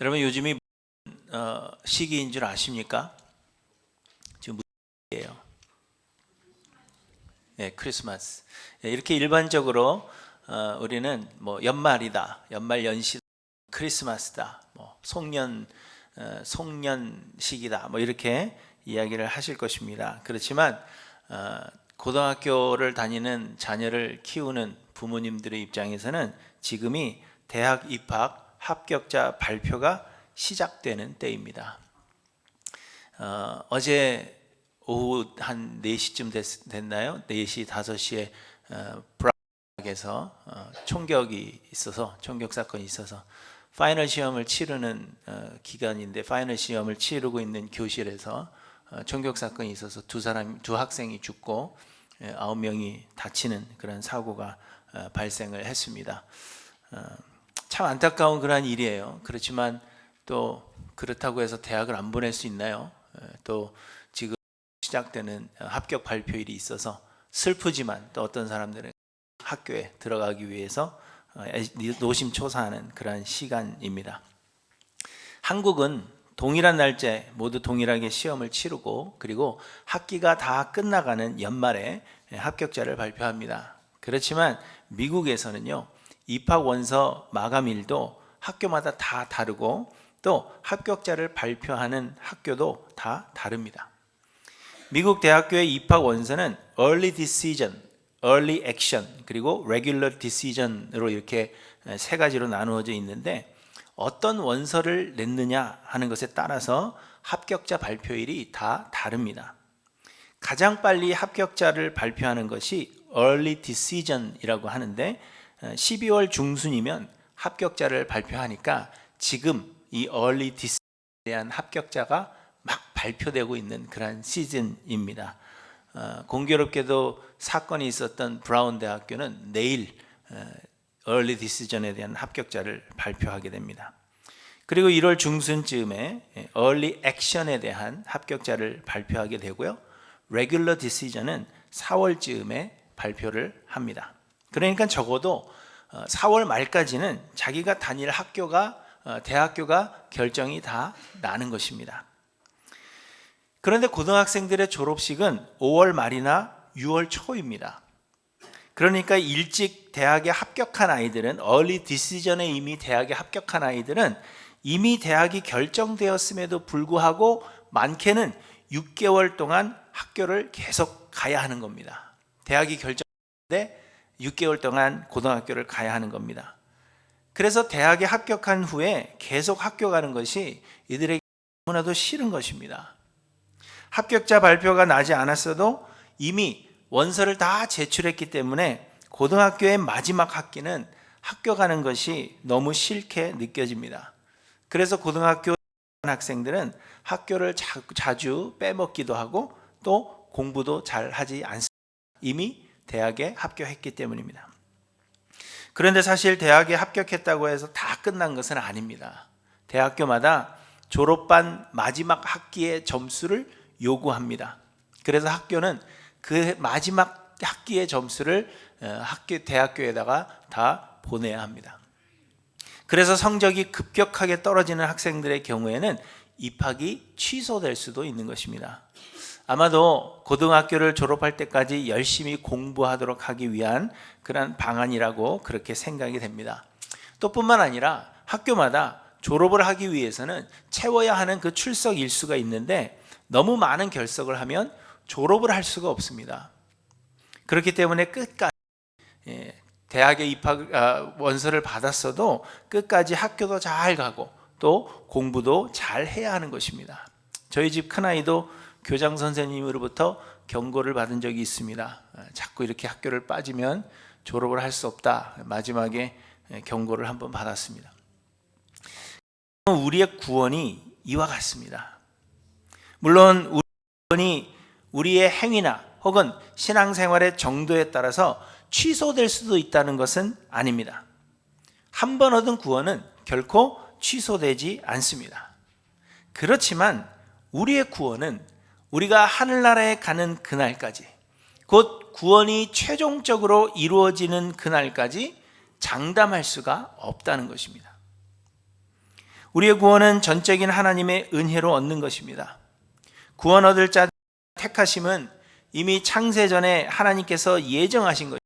여러분 요즘이 시기인 줄 아십니까? 지금 무슨 시기예요? 네, 크리스마스. 이렇게 일반적으로 우리는 뭐 연말이다, 연말 연시, 크리스마스다, 뭐 송년 시기다, 뭐 이렇게 이야기를 하실 것입니다. 그렇지만 고등학교를 다니는 자녀를 키우는 부모님들의 입장에서는 지금이 대학 입학 합격자 발표가 시작되는 때입니다. 어제 오후 한 4시쯤 됐나요? 4시, 5시에 브라운에서 총격 사건이 있어서 파이널 시험을 치르는 기간인데 파이널 시험을 치르고 있는 교실에서 총격 사건이 있어서 두 학생이 죽고 9명이 다치는 그런 사고가 발생을 했습니다. 참 안타까운 그러한 일이에요. 그렇지만 또 그렇다고 해서 대학을 안 보낼 수 있나요? 또 지금 시작되는 합격 발표일이 있어서 슬프지만 또 어떤 사람들은 학교에 들어가기 위해서 노심초사하는 그러한 시간입니다. 한국은 동일한 날짜에 모두 동일하게 시험을 치르고 그리고 학기가 다 끝나가는 연말에 합격자를 발표합니다. 그렇지만 미국에서는요, 입학 원서 마감일도 학교마다 다 다르고 또 합격자를 발표하는 학교도 다 다릅니다. 미국 대학교의 입학 원서는 Early Decision, Early Action, 그리고 Regular Decision으로 이렇게 세 가지로 나누어져 있는데 어떤 원서를 냈느냐 하는 것에 따라서 합격자 발표일이 다 다릅니다. 가장 빨리 합격자를 발표하는 것이 Early Decision이라고 하는데 12월 중순이면 합격자를 발표하니까 지금 이 Early Decision에 대한 합격자가 막 발표되고 있는 그런 시즌입니다. 공교롭게도 사건이 있었던 브라운 대학교는 내일 Early Decision에 대한 합격자를 발표하게 됩니다. 그리고 1월 중순쯤에 Early Action에 대한 합격자를 발표하게 되고요. Regular Decision은 4월쯤에 발표를 합니다. 그러니까 적어도 4월 말까지는 자기가 다닐 대학교가 결정이 다 나는 것입니다. 그런데 고등학생들의 졸업식은 5월 말이나 6월 초입니다. 그러니까 일찍 대학에 합격한 아이들은 Early Decision에 이미 대학에 합격한 아이들은 이미 대학이 결정되었음에도 불구하고 많게는 6개월 동안 학교를 계속 가야 하는 겁니다. 대학이 결정되는데 6개월 동안 고등학교를 가야 하는 겁니다. 그래서 대학에 합격한 후에 계속 학교 가는 것이 이들에게 너무나도 싫은 것입니다. 합격자 발표가 나지 않았어도 이미 원서를 다 제출했기 때문에 고등학교의 마지막 학기는 학교 가는 것이 너무 싫게 느껴집니다. 그래서 고등학교 학생들은 학교를 자주 빼먹기도 하고 또 공부도 잘 하지 않습니다. 이미 대학에 합격했기 때문입니다. 그런데 사실 대학에 합격했다고 해서 다 끝난 것은 아닙니다. 대학교마다 졸업반 마지막 학기의 점수를 요구합니다. 그래서 학교는 그 마지막 학기의 점수를 대학교에다가 다 보내야 합니다. 그래서 성적이 급격하게 떨어지는 학생들의 경우에는 입학이 취소될 수도 있는 것입니다. 아마도 고등학교를 졸업할 때까지 열심히 공부하도록 하기 위한 그런 방안이라고 그렇게 생각이 됩니다. 또 뿐만 아니라 학교마다 졸업을 하기 위해서는 채워야 하는 그 출석 일수가 있는데 너무 많은 결석을 하면 졸업을 할 수가 없습니다. 그렇기 때문에 끝까지 대학에 입학 원서를 받았어도 끝까지 학교도 잘 가고 또 공부도 잘 해야 하는 것입니다. 저희 집 큰아이도 교장 선생님으로부터 경고를 받은 적이 있습니다. 자꾸 이렇게 학교를 빠지면 졸업을 할 수 없다. 마지막에 경고를 한번 받았습니다. 우리의 구원이 이와 같습니다. 물론 우리 구원이 우리의 행위나 혹은 신앙생활의 정도에 따라서 취소될 수도 있다는 것은 아닙니다. 한 번 얻은 구원은 결코 취소되지 않습니다. 그렇지만 우리의 구원은 우리가 하늘나라에 가는 그날까지, 곧 구원이 최종적으로 이루어지는 그날까지 장담할 수가 없다는 것입니다. 우리의 구원은 전적인 하나님의 은혜로 얻는 것입니다. 구원 얻을 자 택하심은 이미 창세 전에 하나님께서 예정하신 것입니다.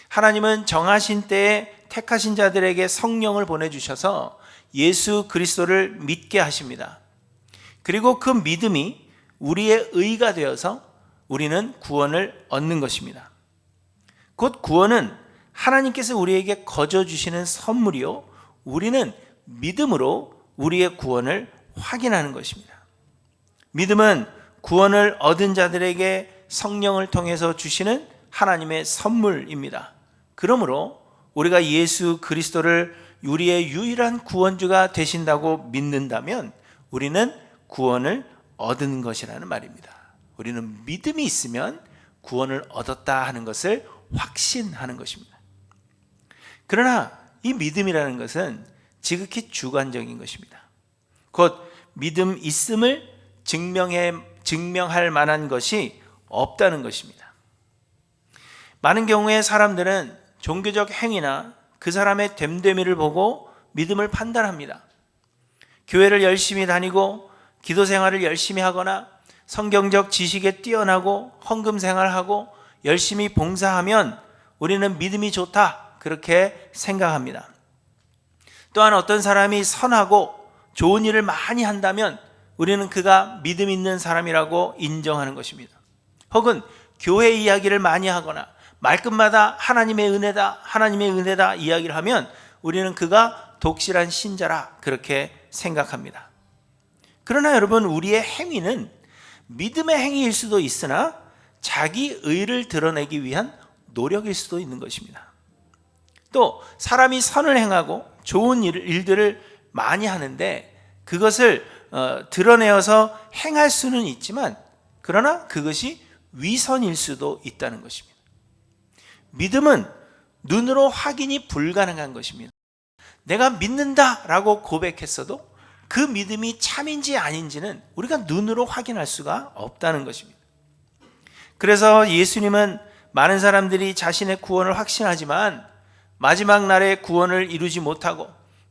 하나님은 정하신 때에 택하신 자들에게 성령을 보내주셔서 예수 그리스도를 믿게 하십니다. 그리고 그 믿음이 우리의 의가 되어서 우리는 구원을 얻는 것입니다. 곧 구원은 하나님께서 우리에게 거저 주시는 선물이요, 우리는 믿음으로 우리의 구원을 확인하는 것입니다. 믿음은 구원을 얻은 자들에게 성령을 통해서 주시는 하나님의 선물입니다. 그러므로 우리가 예수 그리스도를 우리의 유일한 구원주가 되신다고 믿는다면 우리는 구원을 얻은 것이라는 말입니다. 우리는 믿음이 있으면 구원을 얻었다 하는 것을 확신하는 것입니다. 그러나 이 믿음이라는 것은 지극히 주관적인 것입니다. 곧 믿음 있음을 증명할 만한 것이 없다는 것입니다. 많은 경우에 사람들은 종교적 행위나 그 사람의 됨됨이를 보고 믿음을 판단합니다. 교회를 열심히 다니고 기도 생활을 열심히 하거나 성경적 지식에 뛰어나고 헌금 생활하고 열심히 봉사하면 우리는 믿음이 좋다, 그렇게 생각합니다. 또한 어떤 사람이 선하고 좋은 일을 많이 한다면 우리는 그가 믿음 있는 사람이라고 인정하는 것입니다. 혹은 교회 이야기를 많이 하거나 말끝마다 하나님의 은혜다, 하나님의 은혜다 이야기를 하면 우리는 그가 독실한 신자라, 그렇게 생각합니다. 그러나 여러분, 우리의 행위는 믿음의 행위일 수도 있으나 자기 의를 드러내기 위한 노력일 수도 있는 것입니다. 또 사람이 선을 행하고 좋은 일들을 많이 하는데 그것을 드러내어서 행할 수는 있지만 그러나 그것이 위선일 수도 있다는 것입니다. 믿음은 눈으로 확인이 불가능한 것입니다. 내가 믿는다라고 고백했어도 그 믿음이 참인지 아닌지는 우리가 눈으로 확인할 수가 없다는 것입니다. 그래서 예수님은 많은 사람들이 자신의 구원을 확신하지만 마지막 날에 구원을 이루지 못하고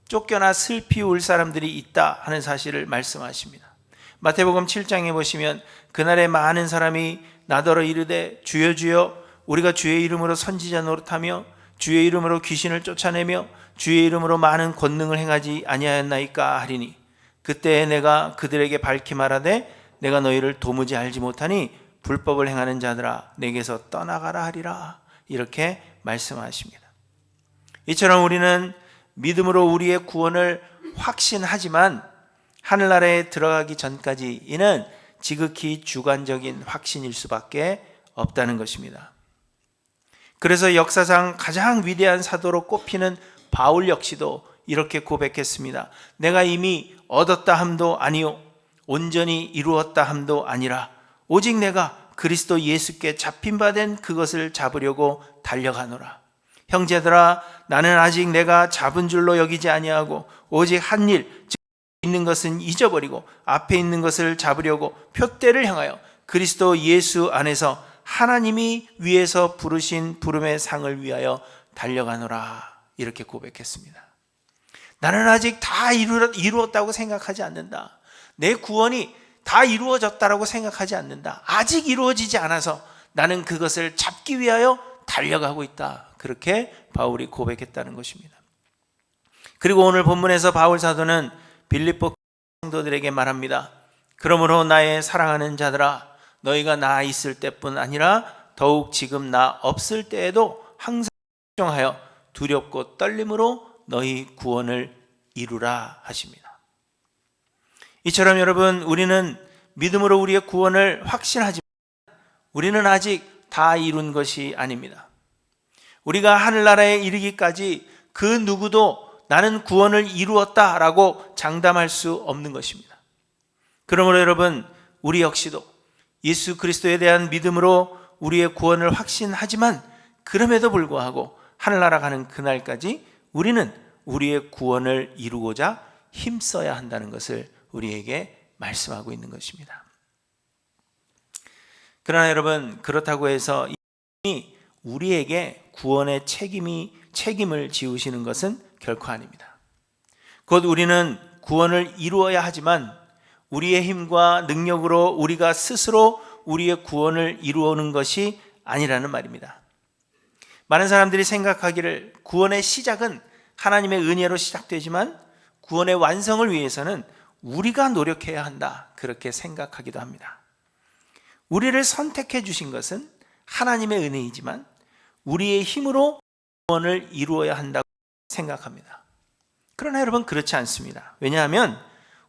쫓겨나 슬피 울 사람들이 있다 하는 사실을 말씀하십니다. 마태복음 7장에 보시면 그날에 많은 사람이 나더러 이르되 주여 주여 우리가 주의 이름으로 선지자 노릇하며 주의 이름으로 귀신을 쫓아내며 주의 이름으로 많은 권능을 행하지 아니하였나이까 하리니 그때에 내가 그들에게 밝히 말하되 내가 너희를 도무지 알지 못하니 불법을 행하는 자들아 내게서 떠나가라 하리라, 이렇게 말씀하십니다. 이처럼 우리는 믿음으로 우리의 구원을 확신하지만 하늘나라에 들어가기 전까지 이는 지극히 주관적인 확신일 수밖에 없다는 것입니다. 그래서 역사상 가장 위대한 사도로 꼽히는 바울 역시도 이렇게 고백했습니다. 내가 이미 얻었다 함도 아니요 온전히 이루었다 함도 아니라 오직 내가 그리스도 예수께 잡힌 바 된 그것을 잡으려고 달려가노라. 형제들아 나는 아직 내가 잡은 줄로 여기지 아니하고 오직 한 일, 즉 있는 것은 잊어버리고 앞에 있는 것을 잡으려고 표대를 향하여 그리스도 예수 안에서 하나님이 위에서 부르신 부름의 상을 위하여 달려가노라, 이렇게 고백했습니다. 나는 아직 다 이루었다고 생각하지 않는다. 내 구원이 다 이루어졌다고 생각하지 않는다. 아직 이루어지지 않아서 나는 그것을 잡기 위하여 달려가고 있다, 그렇게 바울이 고백했다는 것입니다. 그리고 오늘 본문에서 바울 사도는 빌립보 성도들에게 말합니다. 그러므로 나의 사랑하는 자들아 너희가 나 있을 때뿐 아니라 더욱 지금 나 없을 때에도 항상 걱정하여 두렵고 떨림으로 너희 구원을 이루라 하십니다. 이처럼 여러분, 우리는 믿음으로 우리의 구원을 확신하지만 우리는 아직 다 이룬 것이 아닙니다. 우리가 하늘나라에 이르기까지 그 누구도 나는 구원을 이루었다라고 장담할 수 없는 것입니다. 그러므로 여러분, 우리 역시도 예수 그리스도에 대한 믿음으로 우리의 구원을 확신하지만 그럼에도 불구하고 하늘나라 가는 그날까지 우리는 우리의 구원을 이루고자 힘써야 한다는 것을 우리에게 말씀하고 있는 것입니다. 그러나 여러분, 그렇다고 해서 이 우리에게 구원의 책임을 지우시는 것은 결코 아닙니다. 곧 우리는 구원을 이루어야 하지만 우리의 힘과 능력으로 우리가 스스로 우리의 구원을 이루어오는 것이 아니라는 말입니다. 많은 사람들이 생각하기를 구원의 시작은 하나님의 은혜로 시작되지만 구원의 완성을 위해서는 우리가 노력해야 한다, 그렇게 생각하기도 합니다. 우리를 선택해 주신 것은 하나님의 은혜이지만 우리의 힘으로 구원을 이루어야 한다고 생각합니다. 그러나 여러분, 그렇지 않습니다. 왜냐하면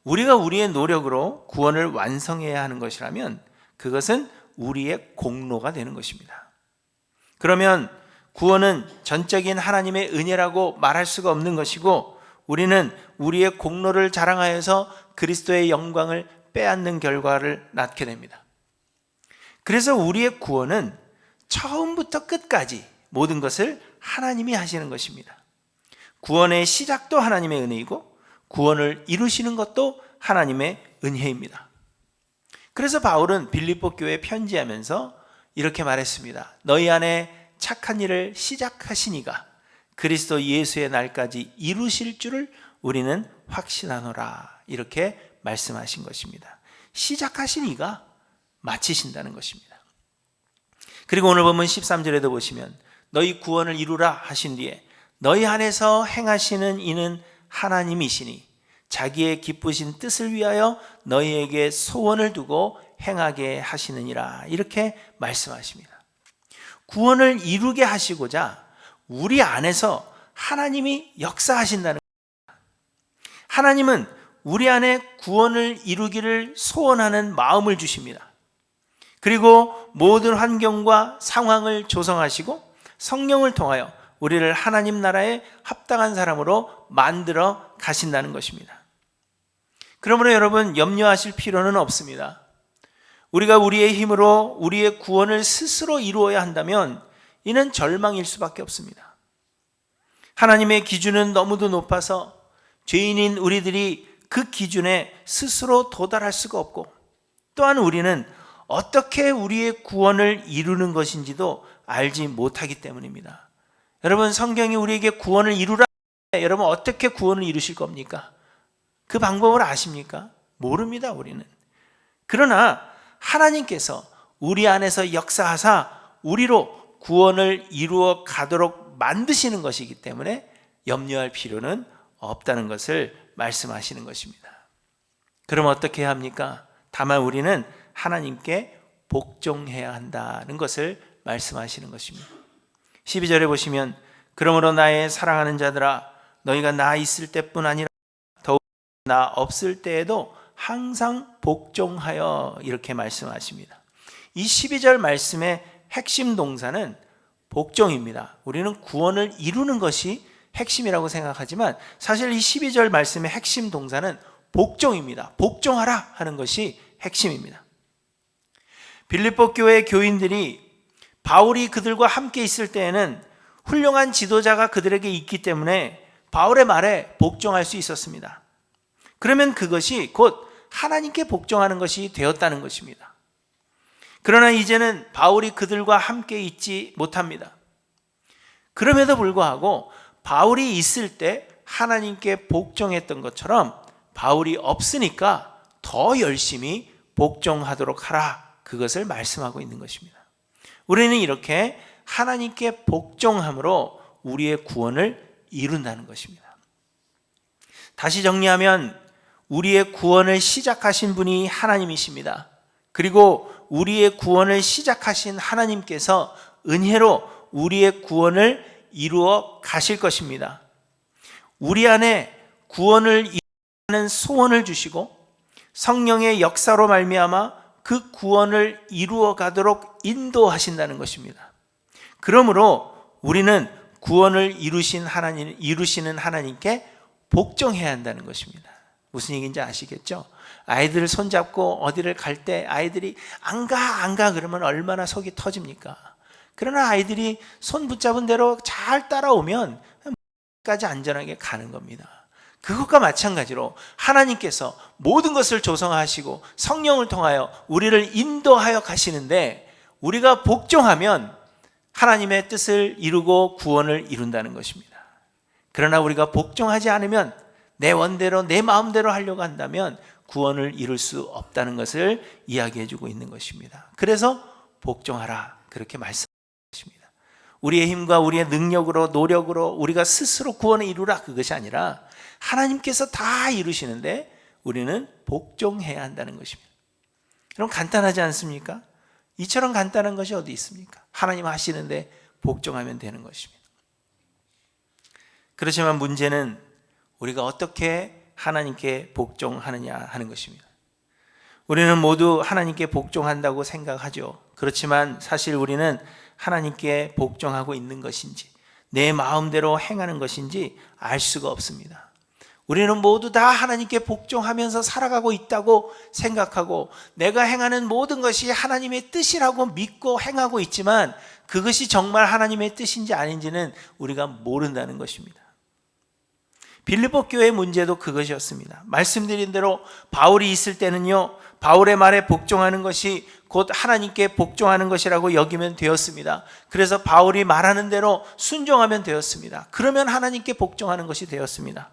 우리가 우리의 노력으로 구원을 완성해야 하는 것이라면 그것은 우리의 공로가 되는 것입니다. 그러면 구원은 전적인 하나님의 은혜라고 말할 수가 없는 것이고 우리는 우리의 공로를 자랑하여서 그리스도의 영광을 빼앗는 결과를 낳게 됩니다. 그래서 우리의 구원은 처음부터 끝까지 모든 것을 하나님이 하시는 것입니다. 구원의 시작도 하나님의 은혜이고 구원을 이루시는 것도 하나님의 은혜입니다. 그래서 바울은 빌립보 교회에 편지하면서 이렇게 말했습니다. 너희 안에 착한 일을 시작하시니가 그리스도 예수의 날까지 이루실 줄을 우리는 확신하노라, 이렇게 말씀하신 것입니다. 시작하신 이가 마치신다는 것입니다. 그리고 오늘 본문 13절에도 보시면 너희 구원을 이루라 하신 뒤에 너희 안에서 행하시는 이는 하나님이시니 자기의 기쁘신 뜻을 위하여 너희에게 소원을 두고 행하게 하시느니라, 이렇게 말씀하십니다. 구원을 이루게 하시고자 우리 안에서 하나님이 역사하신다는 겁니다. 하나님은 우리 안에 구원을 이루기를 소원하는 마음을 주십니다. 그리고 모든 환경과 상황을 조성하시고 성령을 통하여 우리를 하나님 나라에 합당한 사람으로 만들어 가신다는 것입니다. 그러므로 여러분, 염려하실 필요는 없습니다. 우리가 우리의 힘으로 우리의 구원을 스스로 이루어야 한다면 이는 절망일 수밖에 없습니다. 하나님의 기준은 너무도 높아서 죄인인 우리들이 그 기준에 스스로 도달할 수가 없고 또한 우리는 어떻게 우리의 구원을 이루는 것인지도 알지 못하기 때문입니다. 여러분, 성경이 우리에게 구원을 이루라, 여러분 어떻게 구원을 이루실 겁니까? 그 방법을 아십니까? 모릅니다, 우리는. 그러나 하나님께서 우리 안에서 역사하사 우리로 구원을 이루어 가도록 만드시는 것이기 때문에 염려할 필요는 없다는 것을 말씀하시는 것입니다. 그럼 어떻게 해야 합니까? 다만 우리는 하나님께 복종해야 한다는 것을 말씀하시는 것입니다. 12절에 보시면 그러므로 나의 사랑하는 자들아 너희가 나 있을 때뿐 아니라 더욱 나 없을 때에도 항상 복종하여, 이렇게 말씀하십니다. 이 12절 말씀의 핵심 동사는 복종입니다. 우리는 구원을 이루는 것이 핵심이라고 생각하지만 사실 이 12절 말씀의 핵심 동사는 복종입니다. 복종하라 하는 것이 핵심입니다. 빌립보 교회 교인들이 바울이 그들과 함께 있을 때에는 훌륭한 지도자가 그들에게 있기 때문에 바울의 말에 복종할 수 있었습니다. 그러면 그것이 곧 하나님께 복종하는 것이 되었다는 것입니다. 그러나 이제는 바울이 그들과 함께 있지 못합니다. 그럼에도 불구하고 바울이 있을 때 하나님께 복종했던 것처럼 바울이 없으니까 더 열심히 복종하도록 하라, 그것을 말씀하고 있는 것입니다. 우리는 이렇게 하나님께 복종함으로 우리의 구원을 이룬다는 것입니다. 다시 정리하면 우리의 구원을 시작하신 분이 하나님이십니다. 그리고 우리의 구원을 시작하신 하나님께서 은혜로 우리의 구원을 이루어 가실 것입니다. 우리 안에 구원을 이루는 소원을 주시고 성령의 역사로 말미암아 그 구원을 이루어 가도록 인도하신다는 것입니다. 그러므로 우리는 구원을 이루시는 하나님께 복종해야 한다는 것입니다. 무슨 얘기인지 아시겠죠? 아이들을 손잡고 어디를 갈 때 아이들이 안 가 그러면 얼마나 속이 터집니까? 그러나 아이들이 손 붙잡은 대로 잘 따라오면 까지 안전하게 가는 겁니다. 그것과 마찬가지로 하나님께서 모든 것을 조성하시고 성령을 통하여 우리를 인도하여 가시는데 우리가 복종하면 하나님의 뜻을 이루고 구원을 이룬다는 것입니다. 그러나 우리가 복종하지 않으면 내 원대로 내 마음대로 하려고 한다면 구원을 이룰 수 없다는 것을 이야기해 주고 있는 것입니다. 그래서 복종하라 그렇게 말씀하십니다. 우리의 힘과 우리의 능력으로 노력으로 우리가 스스로 구원을 이루라 그것이 아니라 하나님께서 다 이루시는데 우리는 복종해야 한다는 것입니다. 그럼 간단하지 않습니까? 이처럼 간단한 것이 어디 있습니까? 하나님 하시는데 복종하면 되는 것입니다. 그렇지만 문제는 우리가 어떻게 하나님께 복종하느냐 하는 것입니다. 우리는 모두 하나님께 복종한다고 생각하죠. 그렇지만 사실 우리는 하나님께 복종하고 있는 것인지 내 마음대로 행하는 것인지 알 수가 없습니다. 우리는 모두 다 하나님께 복종하면서 살아가고 있다고 생각하고 내가 행하는 모든 것이 하나님의 뜻이라고 믿고 행하고 있지만 그것이 정말 하나님의 뜻인지 아닌지는 우리가 모른다는 것입니다. 빌립보 교회의 문제도 그것이었습니다. 말씀드린 대로 바울이 있을 때는요, 바울의 말에 복종하는 것이 곧 하나님께 복종하는 것이라고 여기면 되었습니다. 그래서 바울이 말하는 대로 순종하면 되었습니다. 그러면 하나님께 복종하는 것이 되었습니다.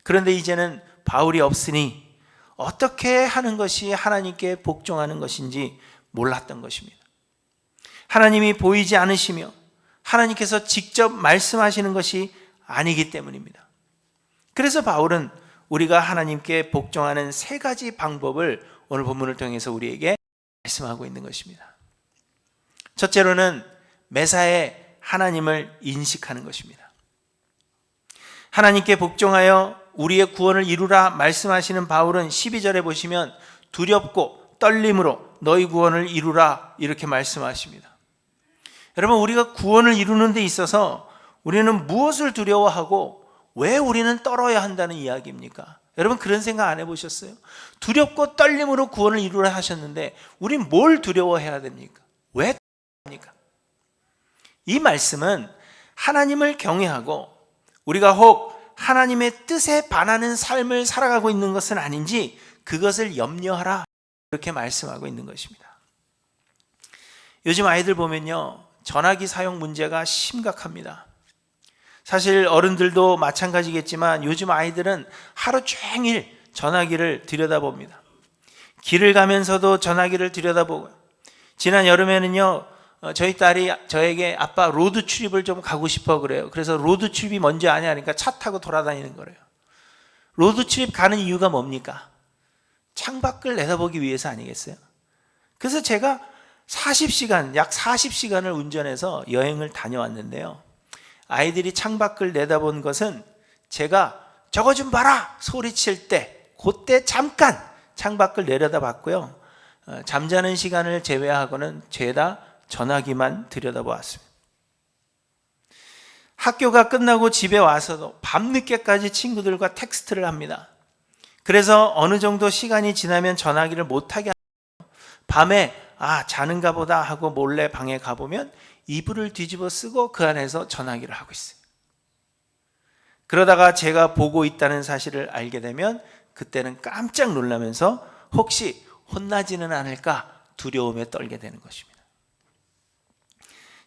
그런데 이제는 바울이 없으니 어떻게 하는 것이 하나님께 복종하는 것인지 몰랐던 것입니다. 하나님이 보이지 않으시며 하나님께서 직접 말씀하시는 것이 아니기 때문입니다. 그래서 바울은 우리가 하나님께 복종하는 세 가지 방법을 오늘 본문을 통해서 우리에게 말씀하고 있는 것입니다. 첫째로는 매사에 하나님을 인식하는 것입니다. 하나님께 복종하여 우리의 구원을 이루라 말씀하시는 바울은 12절에 보시면 두렵고 떨림으로 너희 구원을 이루라 이렇게 말씀하십니다. 여러분, 우리가 구원을 이루는 데 있어서 우리는 무엇을 두려워하고 왜 우리는 떨어야 한다는 이야기입니까? 여러분, 그런 생각 안 해보셨어요? 두렵고 떨림으로 구원을 이루라 하셨는데 우린 뭘 두려워해야 됩니까? 왜 합니까? 이 말씀은 하나님을 경외하고 우리가 혹 하나님의 뜻에 반하는 삶을 살아가고 있는 것은 아닌지 그것을 염려하라 그렇게 말씀하고 있는 것입니다. 요즘 아이들 보면요, 전화기 사용 문제가 심각합니다. 사실 어른들도 마찬가지겠지만 요즘 아이들은 하루 종일 전화기를 들여다봅니다. 길을 가면서도 전화기를 들여다보고요. 지난 여름에는요, 저희 딸이 저에게 아빠 로드 출입을 좀 가고 싶어 그래요. 그래서 로드 출입이 뭔지 아냐 하니까 차 타고 돌아다니는 거래요. 로드 출입 가는 이유가 뭡니까? 창밖을 내다보기 위해서 아니겠어요? 그래서 제가 약 40시간을 운전해서 여행을 다녀왔는데요. 아이들이 창밖을 내다본 것은 제가 저거 좀 봐라 소리칠 때 그때 잠깐 창밖을 내려다봤고요. 잠자는 시간을 제외하고는 죄다 전화기만 들여다보았습니다. 학교가 끝나고 집에 와서도 밤늦게까지 친구들과 텍스트를 합니다. 그래서 어느 정도 시간이 지나면 전화기를 못하게 하고 밤에 자는가 보다 하고 몰래 방에 가보면 이불을 뒤집어 쓰고 그 안에서 전화기를 하고 있어요. 그러다가 제가 보고 있다는 사실을 알게 되면 그때는 깜짝 놀라면서 혹시 혼나지는 않을까 두려움에 떨게 되는 것입니다.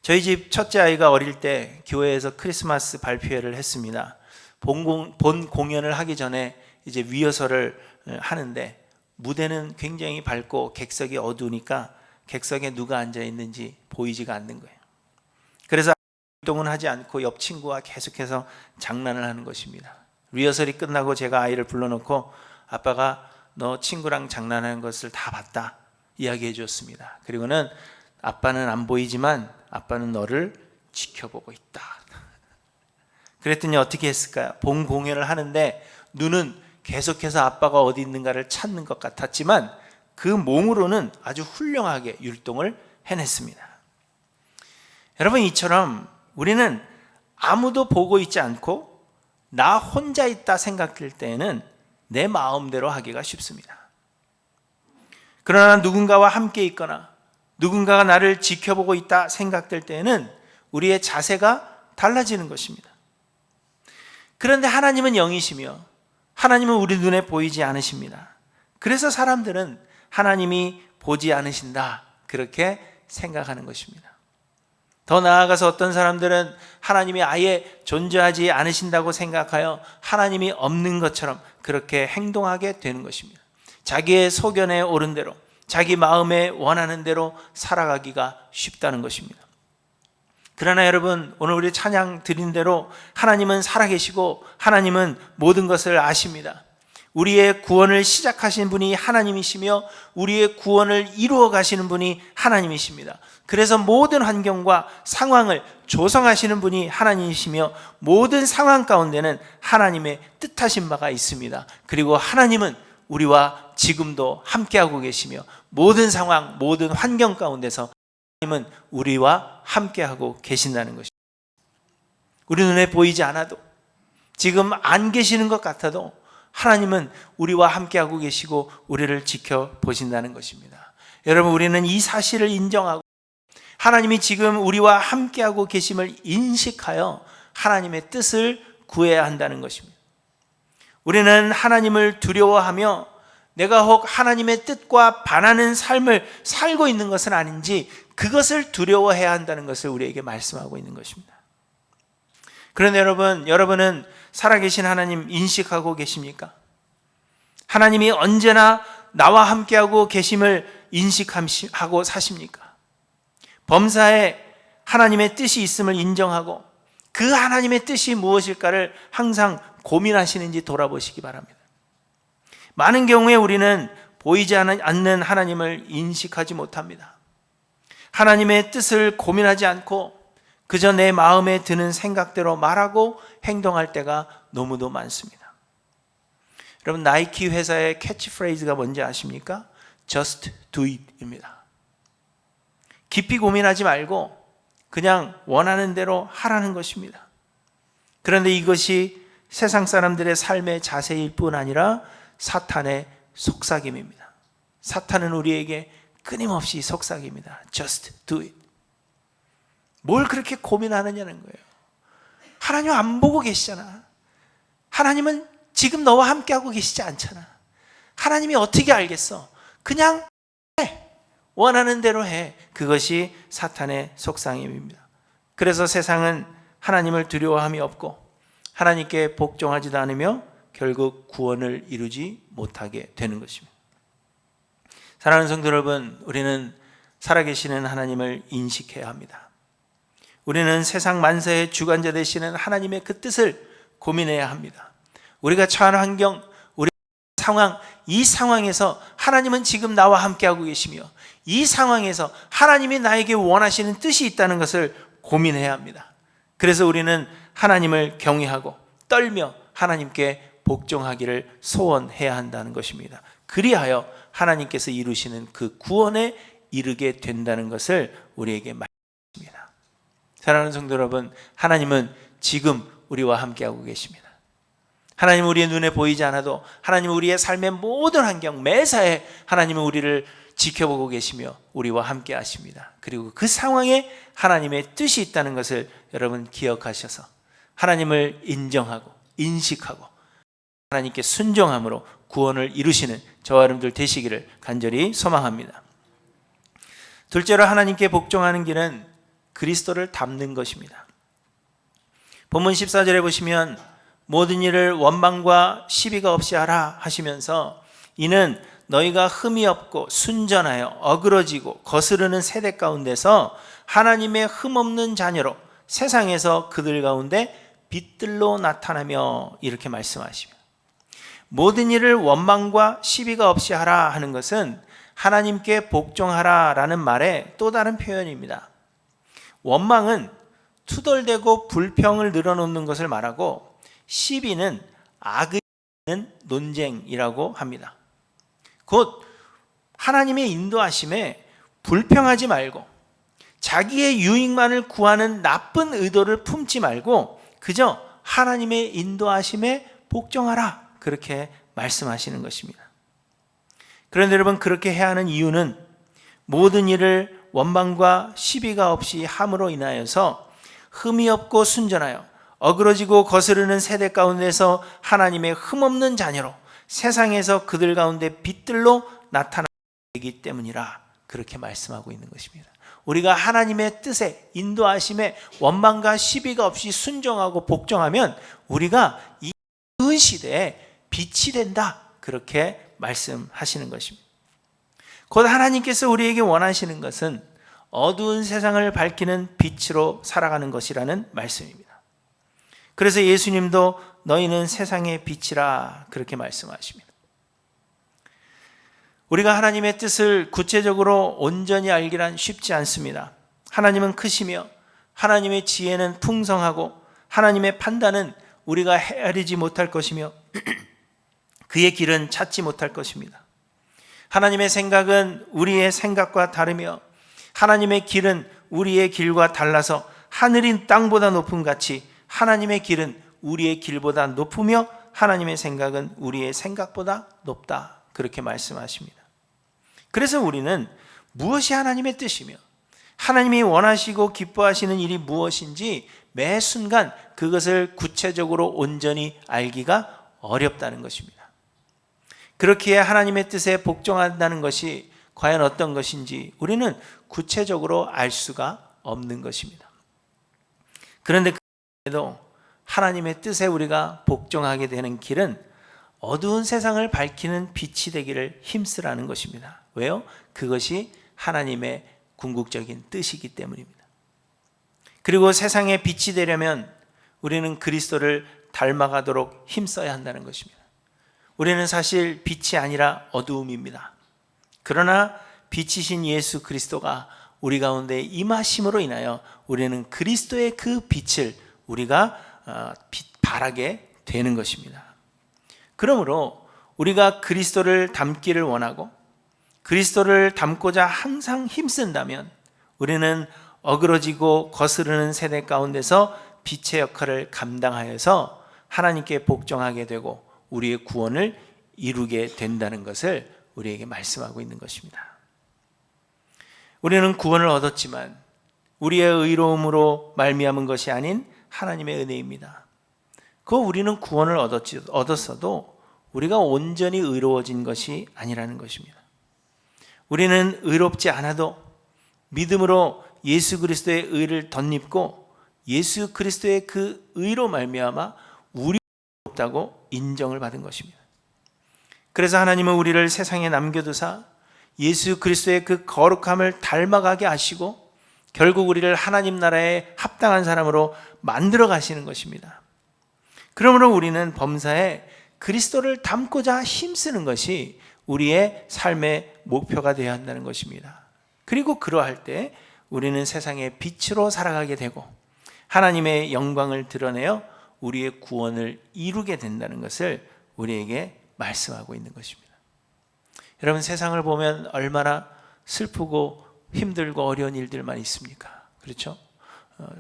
저희 집 첫째 아이가 어릴 때 교회에서 크리스마스 발표회를 했습니다. 본 공연을 하기 전에 이제 리허설을 하는데 무대는 굉장히 밝고 객석이 어두우니까 객석에 누가 앉아 있는지 보이지가 않는 거예요. 그래서 활동은 하지 않고 옆 친구와 계속해서 장난을 하는 것입니다. 리허설이 끝나고 제가 아이를 불러놓고 아빠가 너 친구랑 장난하는 것을 다 봤다 이야기해 줬습니다. 그리고는 아빠는 안 보이지만 아빠는 너를 지켜보고 있다. 그랬더니 어떻게 했을까요? 본 공연을 하는데 눈은 계속해서 아빠가 어디 있는가를 찾는 것 같았지만 그 몸으로는 아주 훌륭하게 율동을 해냈습니다. 여러분, 이처럼 우리는 아무도 보고 있지 않고 나 혼자 있다 생각될 때에는 내 마음대로 하기가 쉽습니다. 그러나 누군가와 함께 있거나 누군가가 나를 지켜보고 있다 생각될 때에는 우리의 자세가 달라지는 것입니다. 그런데 하나님은 영이시며 하나님은 우리 눈에 보이지 않으십니다. 그래서 사람들은 하나님이 보지 않으신다 그렇게 생각하는 것입니다. 더 나아가서 어떤 사람들은 하나님이 아예 존재하지 않으신다고 생각하여 하나님이 없는 것처럼 그렇게 행동하게 되는 것입니다. 자기의 소견에 옳은 대로, 자기 마음에 원하는 대로 살아가기가 쉽다는 것입니다. 그러나 여러분, 오늘 우리 찬양 드린 대로 하나님은 살아계시고 하나님은 모든 것을 아십니다. 우리의 구원을 시작하신 분이 하나님이시며 우리의 구원을 이루어 가시는 분이 하나님이십니다. 그래서 모든 환경과 상황을 조성하시는 분이 하나님이시며 모든 상황 가운데는 하나님의 뜻하신 바가 있습니다. 그리고 하나님은 우리와 지금도 함께하고 계시며 모든 상황, 모든 환경 가운데서 하나님은 우리와 함께하고 계신다는 것입니다. 우리 눈에 보이지 않아도, 지금 안 계시는 것 같아도 하나님은 우리와 함께하고 계시고 우리를 지켜보신다는 것입니다. 여러분, 우리는 이 사실을 인정하고 하나님이 지금 우리와 함께하고 계심을 인식하여 하나님의 뜻을 구해야 한다는 것입니다. 우리는 하나님을 두려워하며 내가 혹 하나님의 뜻과 반하는 삶을 살고 있는 것은 아닌지 그것을 두려워해야 한다는 것을 우리에게 말씀하고 있는 것입니다. 그런데 여러분은 살아계신 하나님 인식하고 계십니까? 하나님이 언제나 나와 함께하고 계심을 인식하고 사십니까? 범사에 하나님의 뜻이 있음을 인정하고 그 하나님의 뜻이 무엇일까를 항상 고민하시는지 돌아보시기 바랍니다. 많은 경우에 우리는 보이지 않는 하나님을 인식하지 못합니다. 하나님의 뜻을 고민하지 않고 그저 내 마음에 드는 생각대로 말하고 행동할 때가 너무도 많습니다. 여러분, 나이키 회사의 캐치프레이즈가 뭔지 아십니까? Just do it 입니다. 깊이 고민하지 말고 그냥 원하는 대로 하라는 것입니다. 그런데 이것이 세상 사람들의 삶의 자세일 뿐 아니라 사탄의 속삭임입니다. 사탄은 우리에게 끊임없이 속삭입니다. Just do it. 뭘 그렇게 고민하느냐는 거예요. 하나님 안 보고 계시잖아. 하나님은 지금 너와 함께하고 계시지 않잖아. 하나님이 어떻게 알겠어? 그냥 해. 원하는 대로 해. 그것이 사탄의 속삭임입니다. 그래서 세상은 하나님을 두려워함이 없고 하나님께 복종하지도 않으며 결국 구원을 이루지 못하게 되는 것입니다. 사랑하는 성도 여러분, 우리는 살아계시는 하나님을 인식해야 합니다. 우리는 세상 만사의 주관자 되시는 하나님의 그 뜻을 고민해야 합니다. 우리가 처한 환경, 우리 상황, 이 상황에서 하나님은 지금 나와 함께하고 계시며 이 상황에서 하나님이 나에게 원하시는 뜻이 있다는 것을 고민해야 합니다. 그래서 우리는 하나님을 경외하고 떨며 하나님께 복종하기를 소원해야 한다는 것입니다. 그리하여 하나님께서 이루시는 그 구원에 이르게 된다는 것을 우리에게 말씀합니다. 사랑하는 성도 여러분, 하나님은 지금 우리와 함께하고 계십니다. 하나님은 우리의 눈에 보이지 않아도 하나님은 우리의 삶의 모든 환경, 매사에 하나님은 우리를 지켜보고 계시며 우리와 함께 하십니다. 그리고 그 상황에 하나님의 뜻이 있다는 것을 여러분 기억하셔서 하나님을 인정하고 인식하고 하나님께 순종함으로 구원을 이루시는 저와 여러분들 되시기를 간절히 소망합니다. 둘째로 하나님께 복종하는 길은 그리스도를 닮는 것입니다. 본문 14절에 보시면 모든 일을 원망과 시비가 없이 하라 하시면서 이는 너희가 흠이 없고 순전하여 어그러지고 거스르는 세대 가운데서 하나님의 흠없는 자녀로 세상에서 그들 가운데 빛들로 나타나며 이렇게 말씀하십니다. 모든 일을 원망과 시비가 없이 하라 하는 것은 하나님께 복종하라 라는 말의 또 다른 표현입니다. 원망은 투덜대고 불평을 늘어놓는 것을 말하고 시비는 악의 논쟁이라고 합니다. 곧 하나님의 인도하심에 불평하지 말고 자기의 유익만을 구하는 나쁜 의도를 품지 말고 그저 하나님의 인도하심에 복종하라, 그렇게 말씀하시는 것입니다. 그런데 여러분, 그렇게 해야 하는 이유는 모든 일을 원망과 시비가 없이 함으로 인하여서 흠이 없고 순전하여 어그러지고 거스르는 세대 가운데서 하나님의 흠없는 자녀로 세상에서 그들 가운데 빛들로 나타나기 때문이라, 그렇게 말씀하고 있는 것입니다. 우리가 하나님의 뜻에 인도하심에 원망과 시비가 없이 순종하고 복종하면 우리가 이 어두운 시대에 빛이 된다, 그렇게 말씀하시는 것입니다. 곧 하나님께서 우리에게 원하시는 것은 어두운 세상을 밝히는 빛으로 살아가는 것이라는 말씀입니다. 그래서 예수님도 너희는 세상의 빛이라 그렇게 말씀하십니다. 우리가 하나님의 뜻을 구체적으로 온전히 알기란 쉽지 않습니다. 하나님은 크시며 하나님의 지혜는 풍성하고 하나님의 판단은 우리가 헤아리지 못할 것이며 그의 길은 찾지 못할 것입니다. 하나님의 생각은 우리의 생각과 다르며 하나님의 길은 우리의 길과 달라서 하늘이 땅보다 높음 같이 하나님의 길은 우리의 길보다 높으며 하나님의 생각은 우리의 생각보다 높다, 그렇게 말씀하십니다. 그래서 우리는 무엇이 하나님의 뜻이며 하나님이 원하시고 기뻐하시는 일이 무엇인지 매 순간 그것을 구체적으로 온전히 알기가 어렵다는 것입니다. 그렇기에 하나님의 뜻에 복종한다는 것이 과연 어떤 것인지 우리는 구체적으로 알 수가 없는 것입니다. 그런데 그래도 하나님의 뜻에 우리가 복종하게 되는 길은 어두운 세상을 밝히는 빛이 되기를 힘쓰라는 것입니다. 왜요? 그것이 하나님의 궁극적인 뜻이기 때문입니다. 그리고 세상에 빛이 되려면 우리는 그리스도를 닮아가도록 힘써야 한다는 것입니다. 우리는 사실 빛이 아니라 어두움입니다. 그러나 빛이신 예수 그리스도가 우리 가운데 임하심으로 인하여 우리는 그리스도의 그 빛을 우리가 발하게 되는 것입니다. 그러므로 우리가 그리스도를 닮기를 원하고 그리스도를 닮고자 항상 힘쓴다면 우리는 어그러지고 거스르는 세대 가운데서 빛의 역할을 감당하여서 하나님께 복종하게 되고 우리의 구원을 이루게 된다는 것을 우리에게 말씀하고 있는 것입니다. 우리는 구원을 얻었지만 우리의 의로움으로 말미암은 것이 아닌 하나님의 은혜입니다. 우리는 구원을 얻었어도 우리가 온전히 의로워진 것이 아니라는 것입니다. 우리는 의롭지 않아도 믿음으로 예수 그리스도의 의를 덧입고 예수 그리스도의 그 의로 말미암아 우리가 의롭다고 인정을 받은 것입니다. 그래서 하나님은 우리를 세상에 남겨두사 예수 그리스도의 그 거룩함을 닮아가게 하시고 결국 우리를 하나님 나라에 합당한 사람으로 만들어 가시는 것입니다. 그러므로 우리는 범사에 그리스도를 닮고자 힘쓰는 것이 우리의 삶의 목표가 되어야 한다는 것입니다. 그리고 그러할 때 우리는 세상의 빛으로 살아가게 되고 하나님의 영광을 드러내어 우리의 구원을 이루게 된다는 것을 우리에게 말씀하고 있는 것입니다. 여러분, 세상을 보면 얼마나 슬프고 힘들고 어려운 일들만 있습니까? 그렇죠?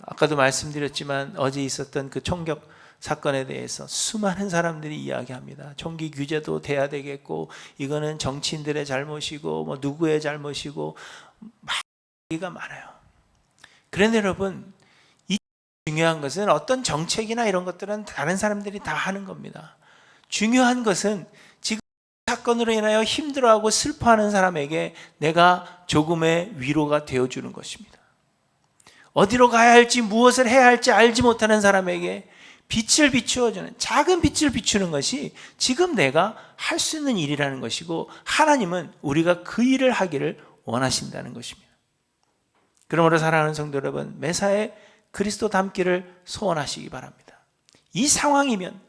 아까도 말씀드렸지만 어제 있었던 그 총격 사건에 대해서 수많은 사람들이 이야기합니다. 총기 규제도 돼야 되겠고 이거는 정치인들의 잘못이고 누구의 잘못이고 막 얘기가 많아요. 그런데 여러분, 이 중요한 것은 어떤 정책이나 이런 것들은 다른 사람들이 다 하는 겁니다. 중요한 것은 지금 사건으로 인하여 힘들어하고 슬퍼하는 사람에게 내가 조금의 위로가 되어주는 것입니다. 어디로 가야 할지 무엇을 해야 할지 알지 못하는 사람에게 빛을 비추어주는, 작은 빛을 비추는 것이 지금 내가 할 수 있는 일이라는 것이고 하나님은 우리가 그 일을 하기를 원하신다는 것입니다. 그러므로 사랑하는 성도 여러분, 매사에 그리스도 닮기를 소원하시기 바랍니다. 이 상황이면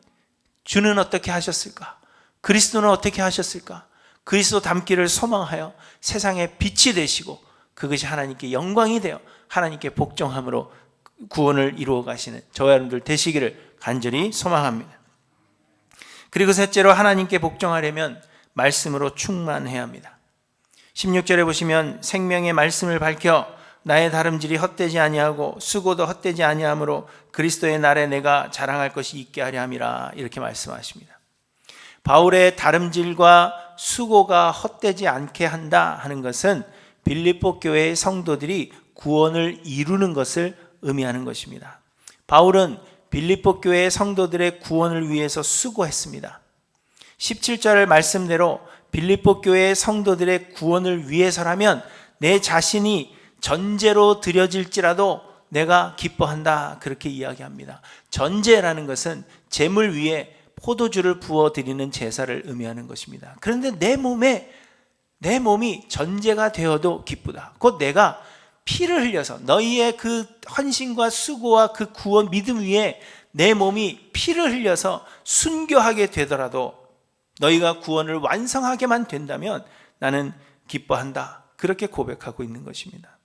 주는 어떻게 하셨을까? 그리스도는 어떻게 하셨을까? 그리스도 닮기를 소망하여 세상에 빛이 되시고 그것이 하나님께 영광이 되어 하나님께 복종함으로 구원을 이루어 가시는 저와 여러분들 되시기를 간절히 소망합니다. 그리고 셋째로 하나님께 복종하려면 말씀으로 충만해야 합니다. 16절에 보시면 생명의 말씀을 밝혀 나의 다름질이 헛되지 아니하고 수고도 헛되지 아니하므로 그리스도의 날에 내가 자랑할 것이 있게 하려 함이라, 이렇게 말씀하십니다. 바울의 다름질과 수고가 헛되지 않게 한다 하는 것은 빌립보 교회의 성도들이 구원을 이루는 것을 의미하는 것입니다. 바울은 빌립보 교회의 성도들의 구원을 위해서 수고했습니다. 17절 말씀대로 빌립보 교회의 성도들의 구원을 위해서라면 내 자신이 전제로 드려질지라도 내가 기뻐한다, 그렇게 이야기합니다. 전제라는 것은 제물 위에 포도주를 부어드리는 제사를 의미하는 것입니다. 그런데 내 몸이 전제가 되어도 기쁘다. 곧 내가 피를 흘려서 너희의 그 헌신과 수고와 그 구원 믿음 위에 내 몸이 피를 흘려서 순교하게 되더라도 너희가 구원을 완성하게만 된다면 나는 기뻐한다, 그렇게 고백하고 있는 것입니다.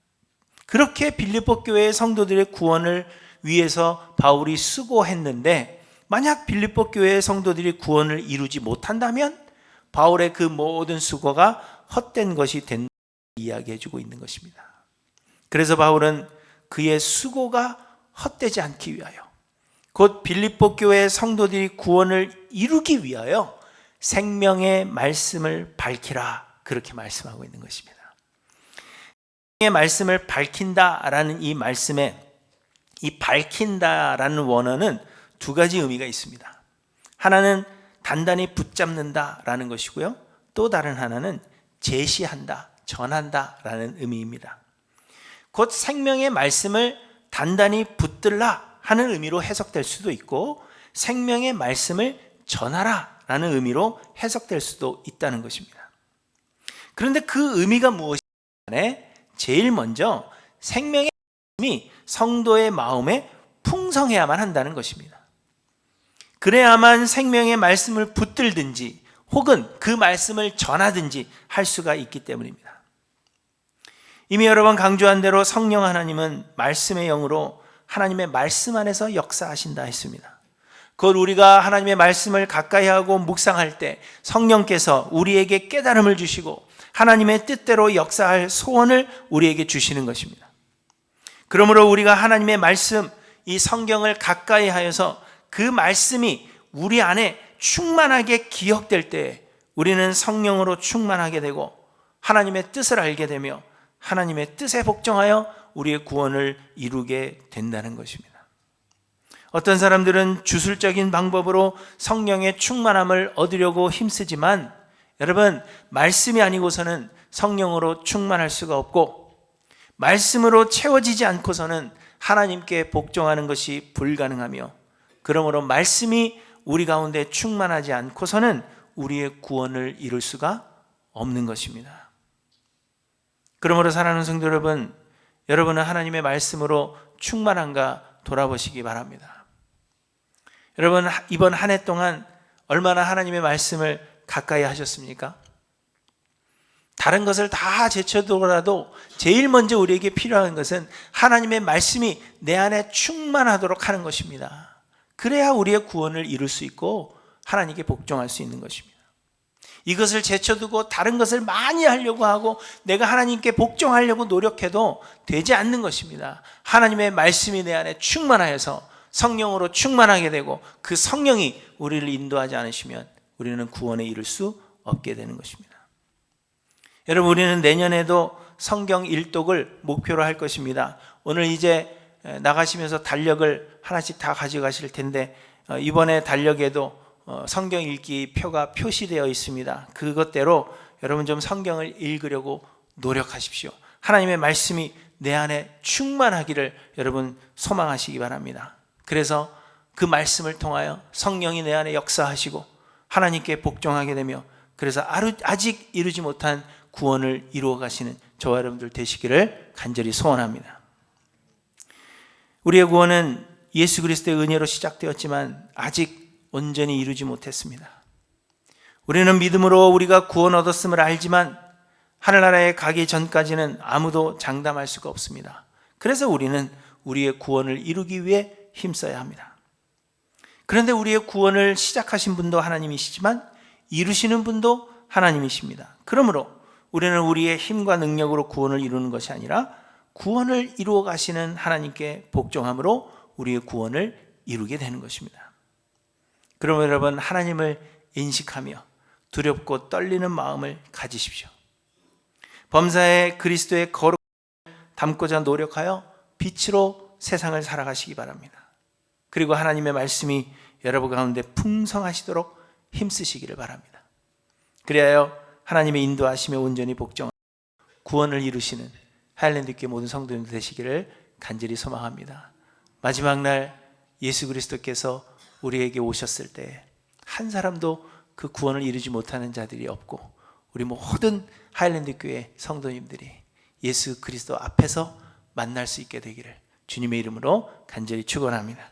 그렇게 빌립보 교회의 성도들의 구원을 위해서 바울이 수고했는데, 만약 빌립보 교회의 성도들이 구원을 이루지 못한다면 바울의 그 모든 수고가 헛된 것이 된다고 이야기해주고 있는 것입니다. 그래서 바울은 그의 수고가 헛되지 않기 위하여, 곧 빌립보 교회의 성도들이 구원을 이루기 위하여 생명의 말씀을 밝히라, 그렇게 말씀하고 있는 것입니다. 생명의 말씀을 밝힌다라는 이 말씀에, 이 밝힌다라는 원어는 두 가지 의미가 있습니다. 하나는 단단히 붙잡는다라는 것이고요, 또 다른 하나는 제시한다, 전한다라는 의미입니다. 곧 생명의 말씀을 단단히 붙들라 하는 의미로 해석될 수도 있고, 생명의 말씀을 전하라 라는 의미로 해석될 수도 있다는 것입니다. 그런데 그 의미가 무엇이냐에 제일 먼저 생명의 말씀이 성도의 마음에 풍성해야만 한다는 것입니다. 그래야만 생명의 말씀을 붙들든지 혹은 그 말씀을 전하든지 할 수가 있기 때문입니다. 이미 여러 번 강조한 대로 성령 하나님은 말씀의 영으로 하나님의 말씀 안에서 역사하신다 했습니다. 그걸 우리가 하나님의 말씀을 가까이 하고 묵상할 때 성령께서 우리에게 깨달음을 주시고 하나님의 뜻대로 역사할 소원을 우리에게 주시는 것입니다. 그러므로 우리가 하나님의 말씀, 이 성경을 가까이 하여서 그 말씀이 우리 안에 충만하게 기억될 때 우리는 성령으로 충만하게 되고 하나님의 뜻을 알게 되며 하나님의 뜻에 복종하여 우리의 구원을 이루게 된다는 것입니다. 어떤 사람들은 주술적인 방법으로 성령의 충만함을 얻으려고 힘쓰지만, 여러분, 말씀이 아니고서는 성령으로 충만할 수가 없고, 말씀으로 채워지지 않고서는 하나님께 복종하는 것이 불가능하며, 그러므로 말씀이 우리 가운데 충만하지 않고서는 우리의 구원을 이룰 수가 없는 것입니다. 그러므로 사랑하는 성도 여러분, 여러분은 하나님의 말씀으로 충만한가 돌아보시기 바랍니다. 여러분, 이번 한 해 동안 얼마나 하나님의 말씀을 가까이 하셨습니까? 다른 것을 다 제쳐두더라도 제일 먼저 우리에게 필요한 것은 하나님의 말씀이 내 안에 충만하도록 하는 것입니다. 그래야 우리의 구원을 이룰 수 있고 하나님께 복종할 수 있는 것입니다. 이것을 제쳐두고 다른 것을 많이 하려고 하고 내가 하나님께 복종하려고 노력해도 되지 않는 것입니다. 하나님의 말씀이 내 안에 충만하여서 성령으로 충만하게 되고 그 성령이 우리를 인도하지 않으시면 우리는 구원에 이를 수 없게 되는 것입니다. 여러분, 우리는 내년에도 성경 일독을 목표로 할 것입니다. 오늘 이제 나가시면서 달력을 하나씩 다 가져가실 텐데, 이번에 달력에도 성경 읽기 표가 표시되어 있습니다. 그것대로 여러분 좀 성경을 읽으려고 노력하십시오. 하나님의 말씀이 내 안에 충만하기를 여러분 소망하시기 바랍니다. 그래서 그 말씀을 통하여 성령이 내 안에 역사하시고 하나님께 복종하게 되며, 그래서 아직 이루지 못한 구원을 이루어 가시는 저와 여러분들 되시기를 간절히 소원합니다. 우리의 구원은 예수 그리스도의 은혜로 시작되었지만 아직 온전히 이루지 못했습니다. 우리는 믿음으로 우리가 구원 얻었음을 알지만 하늘나라에 가기 전까지는 아무도 장담할 수가 없습니다. 그래서 우리는 우리의 구원을 이루기 위해 힘써야 합니다. 그런데 우리의 구원을 시작하신 분도 하나님이시지만 이루시는 분도 하나님이십니다. 그러므로 우리는 우리의 힘과 능력으로 구원을 이루는 것이 아니라 구원을 이루어 가시는 하나님께 복종함으로 우리의 구원을 이루게 되는 것입니다. 그러면 여러분, 하나님을 인식하며 두렵고 떨리는 마음을 가지십시오. 범사에 그리스도의 거룩을 담고자 노력하여 빛으로 세상을 살아가시기 바랍니다. 그리고 하나님의 말씀이 여러분 가운데 풍성하시도록 힘쓰시기를 바랍니다. 그리하여 하나님의 인도하심에 온전히 복종, 구원을 이루시는 하일랜드교회 모든 성도님들 되시기를 간절히 소망합니다. 마지막 날 예수 그리스도께서 우리에게 오셨을 때 한 사람도 그 구원을 이루지 못하는 자들이 없고 우리 모든 하일랜드교회 성도님들이 예수 그리스도 앞에서 만날 수 있게 되기를 주님의 이름으로 간절히 축원합니다.